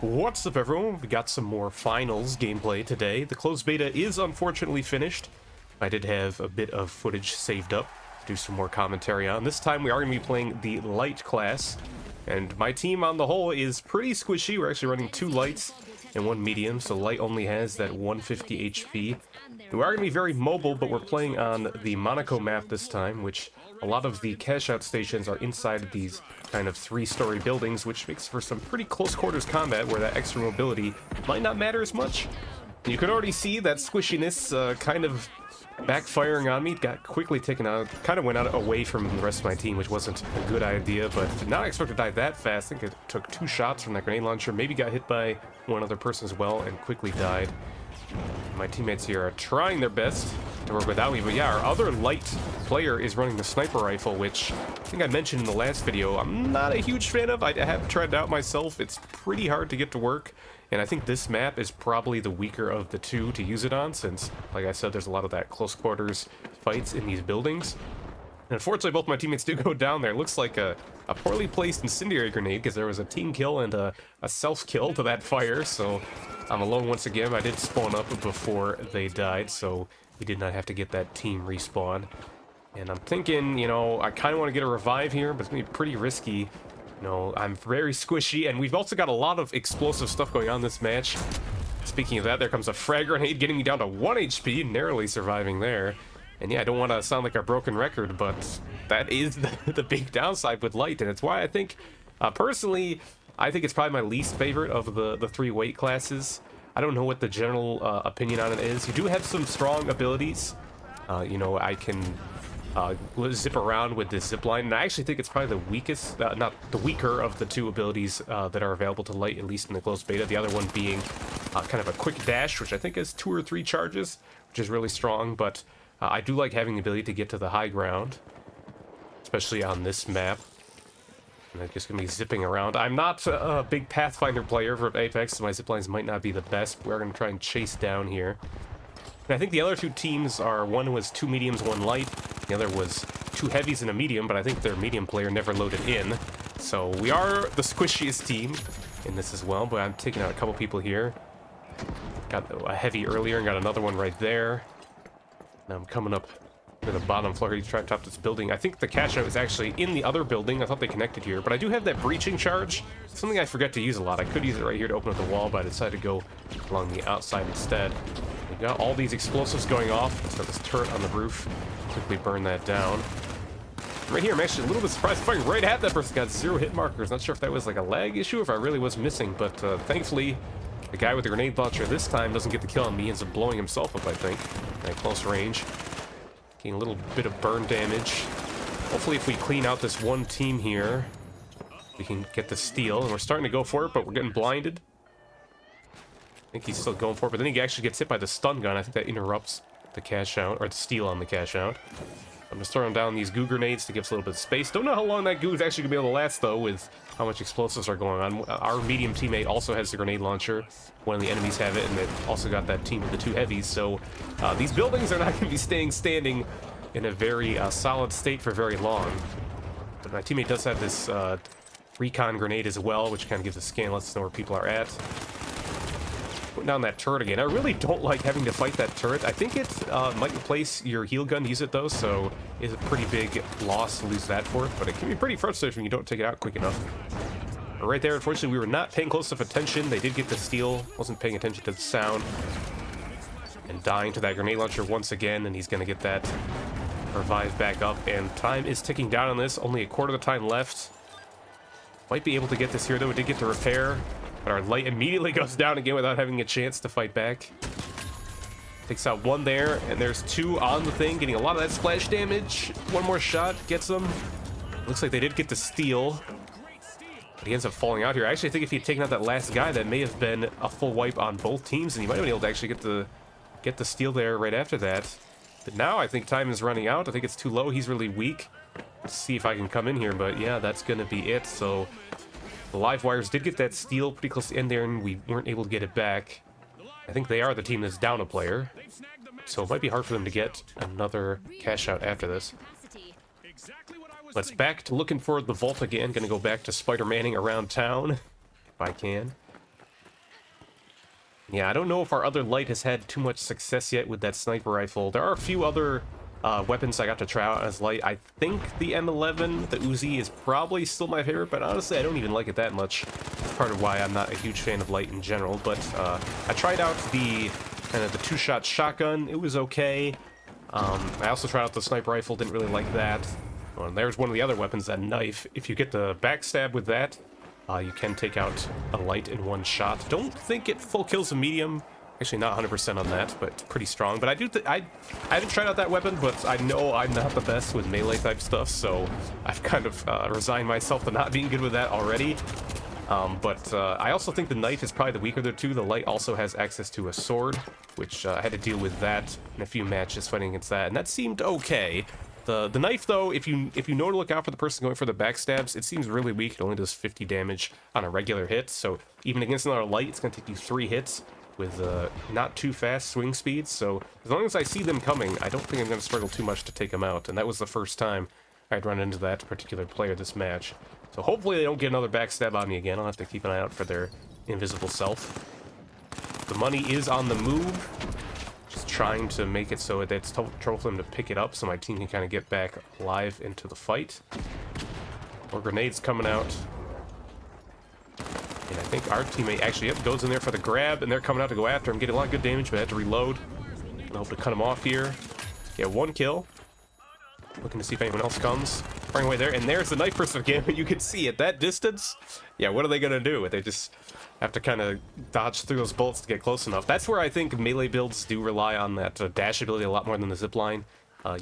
What's up, everyone? We got some more finals gameplay today. The closed beta is unfortunately finished. I did have a bit of footage saved up to do some more commentary on. This time we are going to be playing the light class, and my team on the whole is pretty squishy. We're actually running 2 lights and 1 medium, so light only has that 150 HP. We are going to be very mobile, but we're playing on the Monaco map this time, which a lot of the cash-out stations are inside these kind of 3-story buildings, which makes for some pretty close quarters combat where that extra mobility might not matter as much. And you can already see that squishiness kind of backfiring on me. Got quickly taken out, kind of went out away from the rest of my team, which wasn't a good idea, but did not expect to die that fast. I think it took 2 shots from that grenade launcher, maybe got hit by one other person as well, and quickly died. My teammates here are trying their best to work without me, but yeah, our other light player is running the sniper rifle, which I think I mentioned in the last video I'm not a huge fan of. I have tried it out myself. It's pretty hard to get to work, and I think this map is probably the weaker of the 2 to use it on, since, like I said, there's a lot of that close quarters fights in these buildings. And unfortunately, both my teammates do go down there. It looks like a poorly placed incendiary grenade, because there was a team kill and a self-kill to that fire, so I'm alone once again. I did spawn up before they died, so we did not have to get that team respawn. And I'm thinking, you know, I kind of want to get a revive here, but it's going to be pretty risky. You know, I'm very squishy, and we've also got a lot of explosive stuff going on this match. Speaking of that, there comes a frag grenade getting me down to 1 HP, narrowly surviving there. And yeah, I don't want to sound like a broken record, but that is the big downside with light, and it's why I think, personally, I think it's probably my least favorite of the 3 weight classes. I don't know what the general opinion on it is. You do have some strong abilities. You know, I can zip around with this zip line, and I actually think it's probably the weakest, not the weaker of the 2 abilities that are available to light, at least in the closed beta. The other one being kind of a quick dash, which I think has 2 or 3 charges, which is really strong, but I do like having the ability to get to the high ground, especially on this map. And I'm just going to be zipping around. I'm not a big Pathfinder player for Apex, so my ziplines might not be the best. We're going to try and chase down here. And I think the other 2 teams are, one was 2 mediums, 1 light. The other was 2 heavies and a medium, but I think their medium player never loaded in. So we are the squishiest team in this as well, but I'm taking out a couple people here. Got a heavy earlier and got another one right there. Now I'm coming up to the bottom floor here to try to top this building. I think the cash out is actually in the other building. I thought they connected here, but I do have that breaching charge. Something I forget to use a lot. I could use it right here to open up the wall, but I decided to go along the outside instead. We got all these explosives going off. Let's got this turret on the roof. Quickly burn that down. Right here, I'm actually a little bit surprised. Firing right at that person, got 0 hit markers. Not sure if that was like a lag issue, if I really was missing, but thankfully, the guy with the grenade launcher this time doesn't get the kill on me. He ends up blowing himself up, I think, at close range. Getting a little bit of burn damage. Hopefully, if we clean out this one team here, we can get the steal. And we're starting to go for it, but we're getting blinded. I think he's still going for it, but then he actually gets hit by the stun gun. I think that interrupts the cash out, or the steal on the cash out. I'm just throwing down these goo grenades to give us a little bit of space. Don't know how long that goo is actually going to be able to last, though, with how much explosives are going on. Our medium teammate also has the grenade launcher. One of the enemies have it, and they've also got that team with the 2 heavies. So these buildings are not going to be staying standing in a very solid state for very long. But my teammate does have this recon grenade as well, which kind of gives a scan, lets us know where people are at. Putting down that turret again. I really don't like having to fight that turret. I think it might replace your heal gun to use it, though, so it's a pretty big loss to lose that for it, but it can be pretty frustrating when you don't take it out quick enough. But right there, unfortunately, we were not paying close enough attention. They did get the steal, wasn't paying attention to the sound, and dying to that grenade launcher once again, and he's going to get that revive back up, and time is ticking down on this. Only a quarter of the time left. Might be able to get this here, though. We did get the repair. But our light immediately goes down again without having a chance to fight back. Takes out 1 there, and there's 2 on the thing, getting a lot of that splash damage. 1 more shot gets them. Looks like they did get the steal. But he ends up falling out here. I actually think if he had taken out that last guy, that may have been a full wipe on both teams, and he might have been able to actually get the steal there right after that. But now I think time is running out. I think it's too low. He's really weak. Let's see if I can come in here, but yeah, that's going to be it. So the live wires did get that steal pretty close to the end there, and we weren't able to get it back. I think they are the team that's down a player, so it might be hard for them to get another cash out after this. Let's back to looking for the vault again. Gonna go back to Spider-Manning around town, if I can. Yeah, I don't know if our other light has had too much success yet with that sniper rifle. There are a few other weapons I got to try out as light. I think the M11, the Uzi, is probably still my favorite, but honestly, I don't even like it that much. That's part of why I'm not a huge fan of light in general. But I tried out the kind of the two-shot shotgun. It was okay. I also tried out the sniper rifle. Didn't really like that. Oh, and there's one of the other weapons, that knife. If you get the backstab with that, you can take out a light in one shot. Don't think it full kills a medium. Actually, not 100% on that, but it's pretty strong. But I haven't tried out that weapon, but I know I'm not the best with melee type stuff, so I've kind of resigned myself to not being good with that already. But I also think the knife is probably the weaker of the two. The light also has access to a sword, which I had to deal with that in a few matches fighting against that, and that seemed okay. The knife, though, if you know to look out for the person going for the backstabs, it seems really weak. It only does 50 damage on a regular hit, so even against another light, it's going to take you 3 hits with not too fast swing speeds. So as long as I see them coming, I don't think I'm going to struggle too much to take them out, and that was the first time I'd run into that particular player this match. So hopefully they don't get another backstab on me again. I'll have to keep an eye out for their invisible self. The money is on the move. Just trying to make it so that it's trouble for them to pick it up so my team can kind of get back alive into the fight. More grenades coming out. And I think our teammate actually goes in there for the grab, and they're coming out to go after him. Getting a lot of good damage, but I had to reload. I hope to cut him off here. Yeah, 1 kill. Looking to see if anyone else comes. Firing away there, and there's the knife person again. You can see at that distance. Yeah, what are they gonna do? They just have to kind of dodge through those bullets to get close enough. That's where I think melee builds do rely on that dash ability a lot more than the zipline.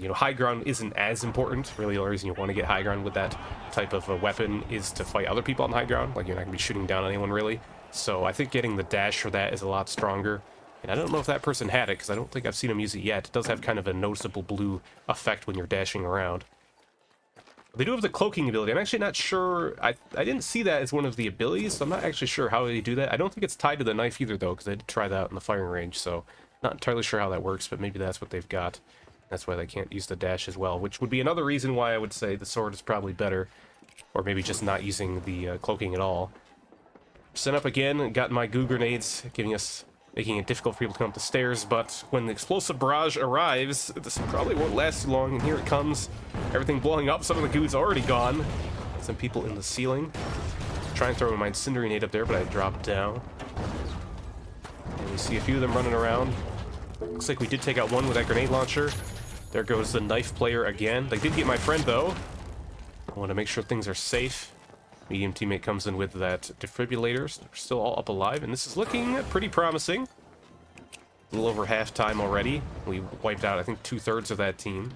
You know, high ground isn't as important. Really, the only reason you want to get high ground with that type of a weapon is to fight other people on high ground. Like, you're not gonna be shooting down anyone really. So I think getting the dash for that is a lot stronger. And I don't know if that person had it, because I don't think I've seen him use it yet. It does have kind of a noticeable blue effect when you're dashing around. They do have the cloaking ability. I'm actually not sure. I didn't see that as one of the abilities, so I'm not actually sure how they do that. I don't think it's tied to the knife either, though, because I did try that out in the firing range, so not entirely sure how that works, but maybe that's what they've got. That's why they can't use the dash as well, which would be another reason why I would say the sword is probably better, or maybe just not using the cloaking at all. Sent up again, got my goo grenades, making it difficult for people to come up the stairs, but when the explosive barrage arrives, this probably won't last too long, and here it comes. Everything blowing up, some of the goo's already gone. Some people in the ceiling. Try and throw my incendiary up there, but I dropped down. And we see a few of them running around. Looks like we did take out one with that grenade launcher. There goes the knife player again. They did get my friend, though. I want to make sure things are safe. Medium teammate comes in with that defibrillator, so they're still all up alive, and this is looking pretty promising. A little over half-time already. We wiped out, I think, 2/3 of that team.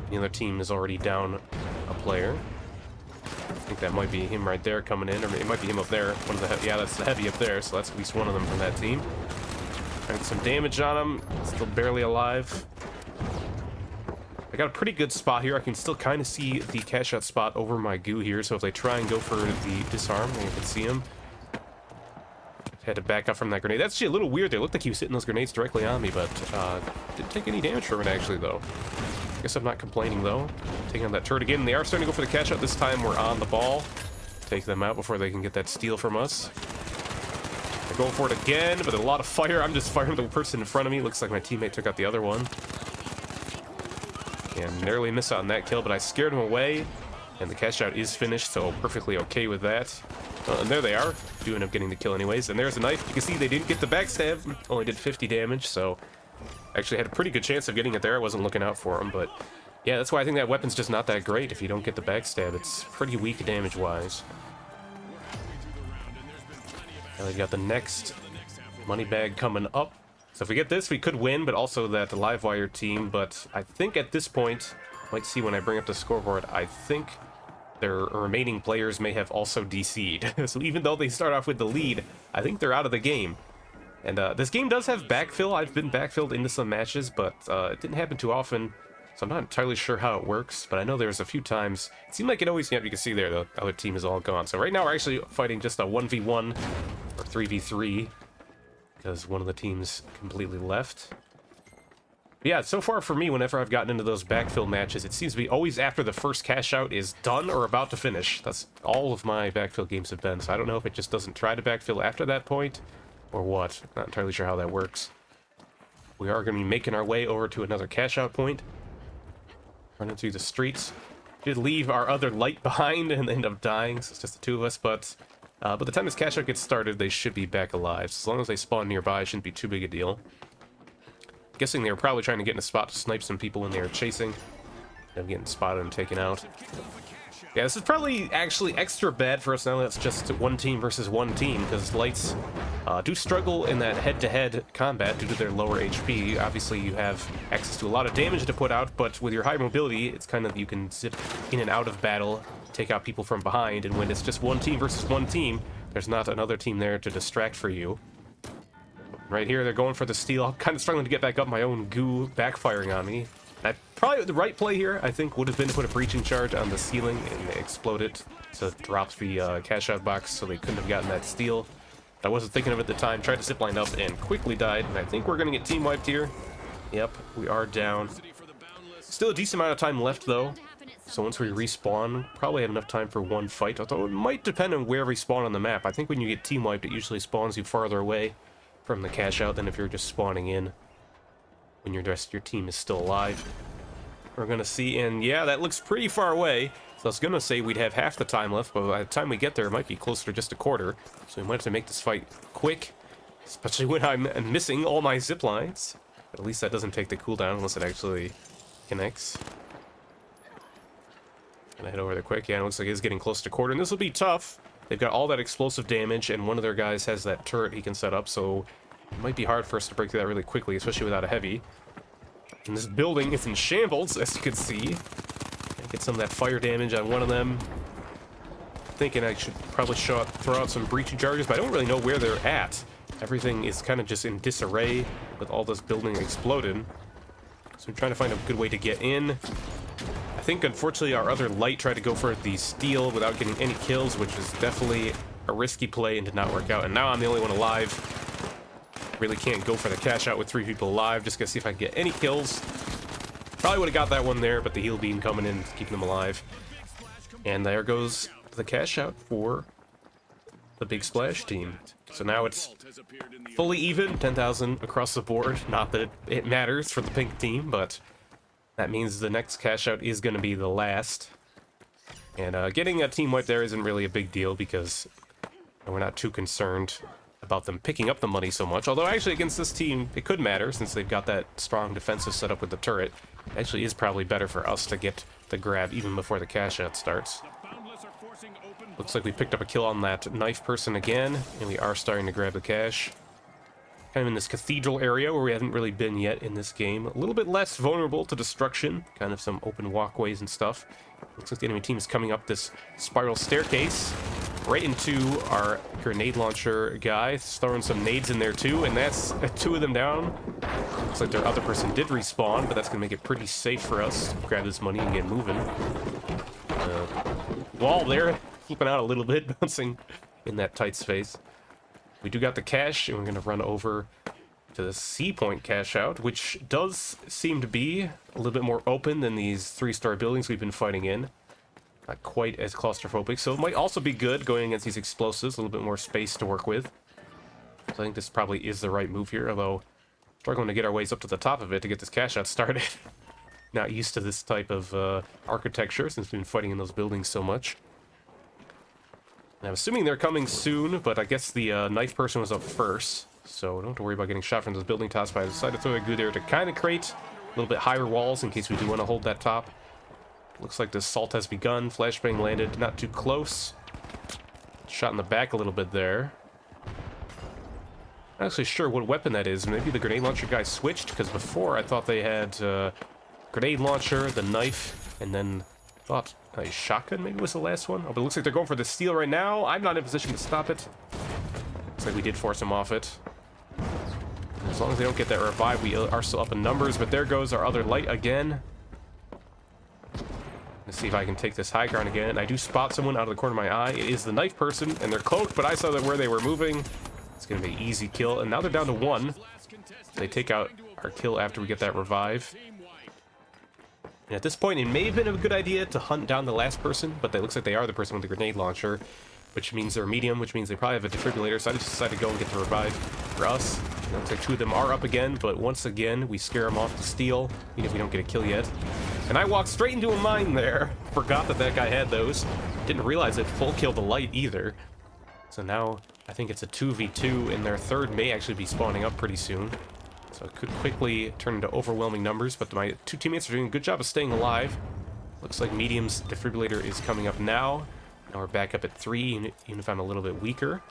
The other team is already down a player. I think that might be him right there coming in, or it might be him up there. One of the yeah, that's the heavy up there, so that's at least one of them from that team. Got some damage on him, still barely alive. I got a pretty good spot here. I can still kind of see the cash out spot over my goo here, so if they try and go for the disarm, you can see him. Had to back up from that grenade. That's actually a little weird. It looked like he was hitting those grenades directly on me, but didn't take any damage from it, actually, though. Guess I'm not complaining, though. Taking on that turret again, and they are starting to go for the cash out. This time we're on the ball. Take them out before they can get that steal from us. They're going for it again, but a lot of fire. I'm just firing the person in front of me. Looks like my teammate took out the other one. And narrowly missed out on that kill, but I scared him away. And the cash out is finished, so perfectly okay with that. And there they are. Do end up getting the kill anyways. And there's a knife. You can see they didn't get the backstab. Only did 50 damage, so actually had a pretty good chance of getting it there. I wasn't looking out for him, but yeah, that's why I think that weapon's just not that great if you don't get the backstab. It's pretty weak damage-wise. Now we've got the next money bag coming up. So if we get this, we could win, but also that live wire team. But I think at this point, might see when I bring up the scoreboard, I think their remaining players may have also DC'd. So even though they start off with the lead, I think they're out of the game. And this game does have backfill. I've been backfilled into some matches, but it didn't happen too often. So I'm not entirely sure how it works, but I know there's a few times. It seemed like it always, yeah, you can see there, the other team is all gone. So right now we're actually fighting just a 1v1 or 3v3. Because one of the teams completely left. But yeah, so far for me, whenever I've gotten into those backfill matches, it seems to be always after the first cash out is done or about to finish. That's all of my backfill games have been, so I don't know if it just doesn't try to backfill after that point, Or what? Not entirely sure how that works. We are going to be making our way over to another cash out point. Running through the streets. Did leave our other light behind and end up dying, so it's just the two of us, but by the time this cash out gets started, they should be back alive. So as long as they spawn nearby, it shouldn't be too big a deal. Guessing they were probably trying to get in a spot to snipe some people when they were chasing. Them getting spotted and taken out. Yeah, this is probably actually extra bad for us now that it's just one team versus one team, because lights do struggle in that head-to-head combat due to their lower HP. Obviously, you have access to a lot of damage to put out, but with your high mobility, it's kind of, you can zip in and out of battle, take out people from behind, and when it's just one team versus one team, there's not another team there to distract for you. Right here, they're going for the steal. I'm kind of struggling to get back up, my own goo backfiring on me. Probably the right play here, I think, would have been to put a breaching charge on the ceiling and explode it to drop the cash out box so they couldn't have gotten that steal. I wasn't thinking of it at the time, tried to zipline up and quickly died, and I think we're going to get team wiped here. Yep, we are down. Still a decent amount of time left, though, so once we respawn, probably have enough time for one fight, although it might depend on where we spawn on the map. I think when you get team wiped, it usually spawns you farther away from the cash out than if you're just spawning in when your rest of your team is still alive. We're gonna see, and yeah, that looks pretty far away. So I was gonna say we'd have half the time left, but by the time we get there, it might be closer to just a quarter. So we might have to make this fight quick, especially when I'm missing all my zip lines. But at least that doesn't take the cooldown unless it actually connects. Gonna head over there quick. Yeah, it looks like it's getting close to quarter, and this will be tough. They've got all that explosive damage, and one of their guys has that turret he can set up, so it might be hard for us to break through that really quickly, especially without a heavy. And this building is in shambles, as you can see. Get some of that fire damage on one of them. Thinking I should probably throw out some breaching charges, but I don't really know where they're at. Everything is kind of just in disarray with all this building exploded. So I'm trying to find a good way to get in. I think, unfortunately, our other light tried to go for the steal without getting any kills, which is definitely a risky play and did not work out. And now I'm the only one alive. Really can't go for the cash out with 3 people alive. Just gonna see if I can get any kills. Probably would have got that one there, but the heal beam coming in, keeping them alive. And there goes the cash out for the Big Splash team. So now it's fully even, 10,000 across the board. Not that it matters for the pink team, but that means the next cash out is going to be the last. And getting a team wipe there isn't really a big deal because we're not too concerned about them picking up the money so much. Although actually against this team, it could matter since they've got that strong defensive setup with the turret. It actually is probably better for us to get the grab even before the cash out starts. Looks like we picked up a kill on that knife person again, and we are starting to grab the cash. Kind of in this cathedral area where we haven't really been yet in this game. A little bit less vulnerable to destruction, kind of some open walkways and stuff. Looks like the enemy team is coming up this spiral staircase right into our grenade launcher guy, throwing some nades in there too, and that's 2 of them down. Looks like their other person did respawn, but that's gonna make it pretty safe for us to grab this money and get moving. Wall there, flipping out a little bit, bouncing in that tight space. We do got the cash, and we're gonna run over to the C point cash out, which does seem to be a little bit more open than these 3-star buildings we've been fighting in. Not quite as claustrophobic, so it might also be good going against these explosives, a little bit more space to work with. So I think this probably is the right move here, although struggling to get our ways up to the top of it to get this cash out started. Not used to this type of architecture since we've been fighting in those buildings so much. And I'm assuming they're coming soon, but I guess the knife person was up first, so don't have to worry about getting shot from those building tops, but I decided to throw a goo there to kind of create a little bit higher walls in case we do want to hold that top. Looks like the assault has begun. Flashbang landed not too close. Shot in the back a little bit there. Not actually sure what weapon that is. Maybe the grenade launcher guy switched, because before I thought they had grenade launcher, the knife, and then thought a shotgun maybe was the last one. Oh, but it looks like they're going for the steal right now. I'm not in a position to stop it. Looks like we did force them off it. As long as they don't get that revive, we are still up in numbers, but there goes our other light again. Let's see if I can take this high ground again. I do spot someone out of the corner of my eye. It is the knife person, and they're cloaked, but I saw that where they were moving. It's going to be an easy kill, and now they're down to 1. They take out our kill after we get that revive. And at this point, it may have been a good idea to hunt down the last person, but it looks like they are the person with the grenade launcher. which means they're medium, which means they probably have a defibrillator, so I just decided to go and get the revive for us. It looks like two of them are up again, but once again, we scare them off to steal, even if we don't get a kill yet. And I walked straight into a mine there. Forgot that that guy had those. Didn't realize it full killed the light either. So now, I think it's a 2v2, and their third may actually be spawning up pretty soon. So it could quickly turn into overwhelming numbers, but my two teammates are doing a good job of staying alive. Looks like Medium's defibrillator is coming up now. Now we're back up at 3, even if I'm a little bit weaker.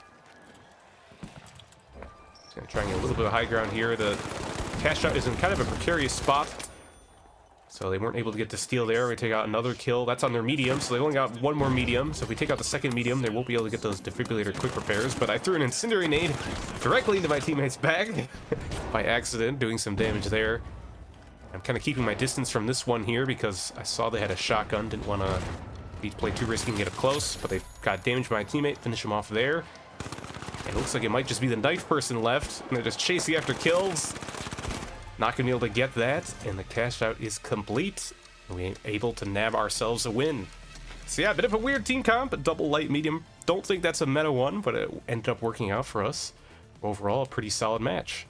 Just gonna try and get a little bit of high ground here. The cash out is in kind of a precarious spot. So they weren't able to get to steal there. We take out another kill. That's on their medium, so they only got one more medium. So if we take out the second medium, they won't be able to get those defibrillator quick repairs. But I threw an incendiary nade directly into my teammate's bag by accident, doing some damage there. I'm kind of keeping my distance from this one here because I saw they had a shotgun. Didn't want to play too risky and get up close, but they got damaged by my teammate. Finish him off there. And it looks like it might just be the knife person left, and they're just chasing after kills. Not gonna be able to get that, and the cash out is complete. We're able to nab ourselves a win. So yeah, a bit of a weird team comp, double light medium. Don't think that's a meta one, but it ended up working out for us. Overall, a pretty solid match.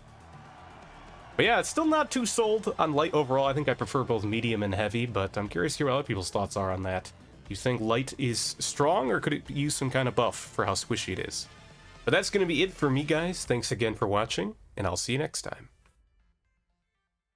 But yeah, it's still not too sold on light overall. I think I prefer both medium and heavy, but I'm curious to hear what other people's thoughts are on that. You think light is strong, or could it use some kind of buff for how squishy it is? But that's gonna be it for me, guys. Thanks again for watching, and I'll see you next time.